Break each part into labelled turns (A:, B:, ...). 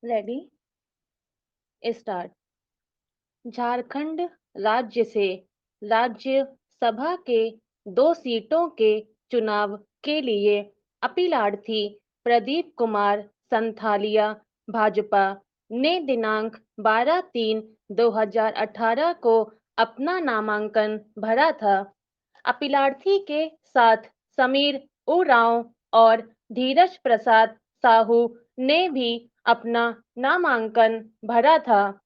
A: Ready start. Jharkhand राज्य से राज्यसभा के 2 सीटों के चुनाव के लिए अपीलार्थी प्रदीप कुमार संथालिया भाजपा ने दिनांक 12/3/2018 को अपना नामांकन भरा था। अपीलार्थी के साथ समीर उरांव और धीरज प्रसाद साहू ने भी अपना नामांकन भरा था।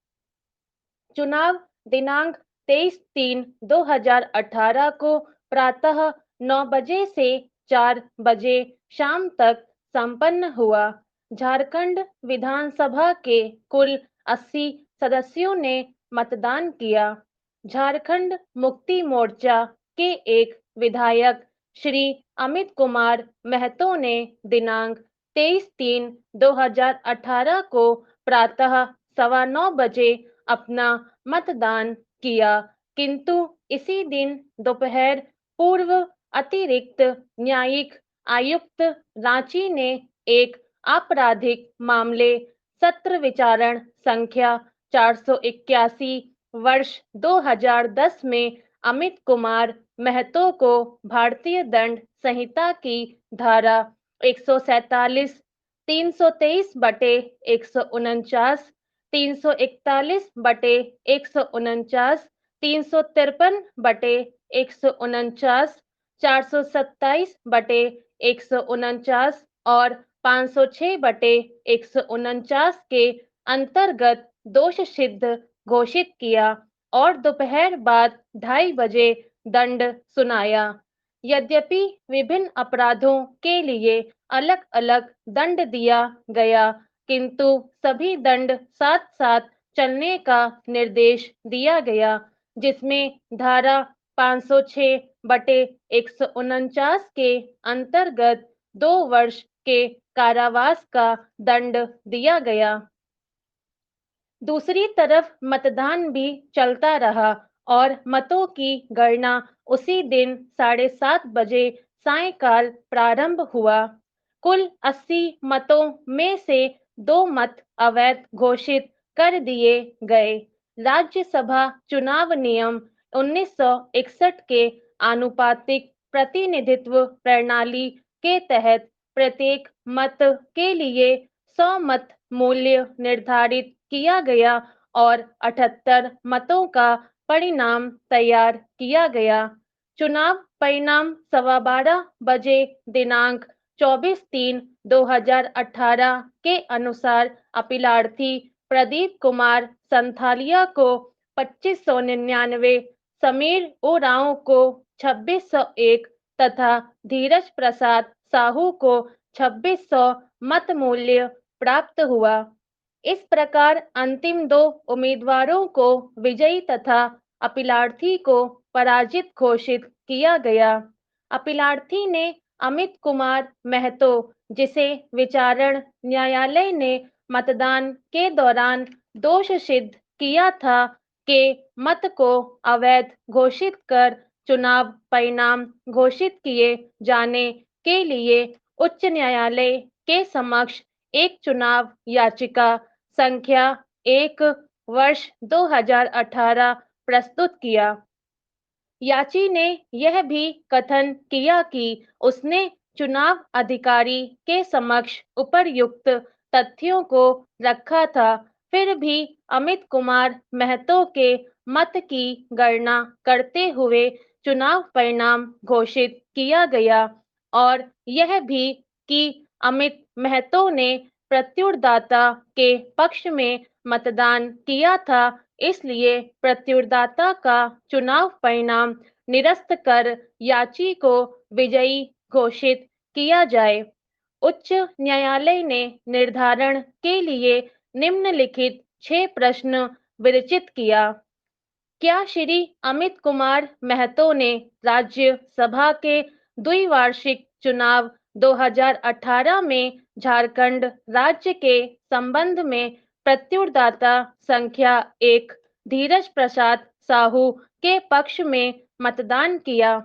A: चुनाव दिनांक 23/3/2018 को प्रातः 9 बजे से 4 बजे शाम तक संपन्न हुआ। झारखंड विधानसभा के कुल 80 सदस्यों ने मतदान किया। झारखंड मुक्ति मोर्चा के एक विधायक श्री अमित कुमार महतो ने दिनांक 23/3/2018 को प्रातः 9:15 बजे अपना मतदान किया, किंतु इसी दिन दोपहर पूर्व अतिरिक्त न्यायिक आयुक्त रांची ने एक आपराधिक मामले सत्र विचारण संख्या 481 वर्ष 2010 में अमित कुमार महतो को भारतीय दंड संहिता की धारा 147, 323/149, 341/149, 353/149, 427/149 और 506/149 के अंतर्गत दोष सिद्ध घोषित किया और दोपहर बाद 2:30 बजे दंड सुनाया। यद्यपि विभिन्न अपराधों के लिए अलग अलग दंड दिया गया, किंतु सभी दंड साथ साथ चलने का निर्देश दिया गया, जिसमें धारा 506/149 के अंतर्गत 2 वर्ष के कारावास का दंड दिया गया। दूसरी तरफ मतदान भी चलता रहा और मतों की गणना उसी दिन 7:30 बजे सायंकाल प्रारंभ हुआ। कुल 80 मतों में से 2 मत अवैध घोषित कर दिए गए। राज्यसभा चुनाव नियम 1961 के आनुपातिक प्रतिनिधित्व प्रणाली के तहत प्रत्येक मत के लिए 100 मत मूल्य निर्धारित किया गया और 78 मतों का परिणाम तैयार किया गया। चुनाव परिणाम 12:15 बजे दिनांक 24/3/2018 के अनुसार अपीलार्थी प्रदीप कुमार संथालिया को 2599, समीर उरांव को 2601 तथा धीरज प्रसाद साहू को 2600 मत मूल्य प्राप्त हुआ। इस प्रकार अंतिम 2 उम्मीदवारों को विजयी तथा अपीलार्थी को पराजित घोषित किया गया। अपीलार्थी ने अमित कुमार महतो, जिसे विचारण न्यायालय ने मतदान के दौरान दोष सिद्ध किया था, के मत को अवैध घोषित कर चुनाव परिणाम घोषित किए जाने के लिए उच्च न्यायालय के समक्ष एक चुनाव याचिका संख्या 1 वर्ष 2018 प्रस्तुत किया। याची ने यह भी कथन किया कि उसने चुनाव अधिकारी के समक्ष उपर्युक्त तथ्यों को रखा था, फिर भी अमित कुमार महतो के मत की गणना करते हुए चुनाव परिणाम घोषित किया गया और यह भी कि अमित महतो ने प्रत्युरदाता के पक्ष में मतदान किया था, इसलिए प्रत्युरदाता का चुनाव परिणाम निरस्त कर याची को विजयी घोषित किया जाए। उच्च न्यायालय ने निर्धारण के लिए निम्नलिखित 6 प्रश्न विरचित किया। क्या श्री अमित कुमार महतो ने राज्यसभा के द्विवार्षिक चुनाव 2018 में झारखंड राज्य के संबंध में प्रत्युरदाता संख्या 1 धीरज प्रसाद साहू के पक्ष में मतदान किया?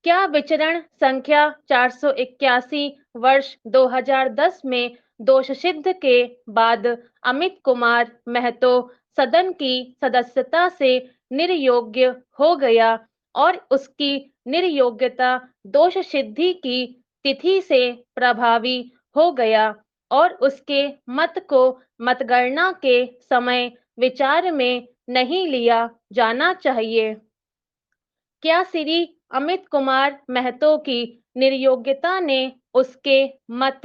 A: क्या विचरण संख्या 481 वर्ष 2010 में दोष सिद्ध के बाद अमित कुमार महतो सदन की सदस्यता से निर्योग्य हो गया और उसकी निर्योग्यता दोष सिद्धि की तिथि से प्रभावी हो गया और उसके मत को मतगणना के समय विचार में नहीं लिया जाना चाहिए। क्या श्री अमित कुमार महतो की निर्योग्यता ने उसके मत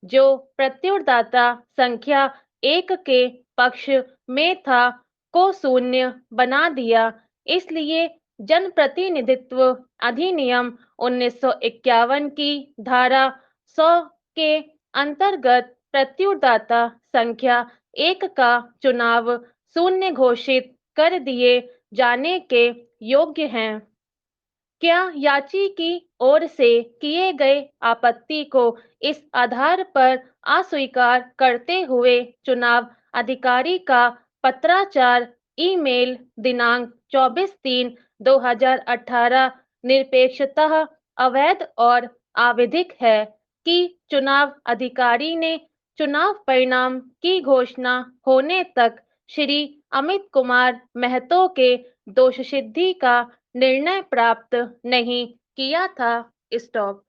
A: जो प्रत्युरदाता संख्या 1 के पक्ष में था को शून्य बना दिया? इसलिए जनप्रतिनिधित्व अधिनियम 1951 की धारा 100 के अंतर्गत प्रत्युरदाता संख्या 1 का चुनाव शून्य घोषित कर दिए जाने के योग्य हैं। क्या याची की ओर से किए गए आपत्ति को इस आधार पर अस्वीकार करते हुए चुनाव अधिकारी का पत्राचार ईमेल दिनांक 24/3/2018 निरपेक्षतः अवैध और अविधिक है कि चुनाव अधिकारी ने चुनाव परिणाम की घोषणा होने तक श्री अमित कुमार महतो के दोषसिद्धि का निर्णय प्राप्त नहीं किया था? स्टॉप।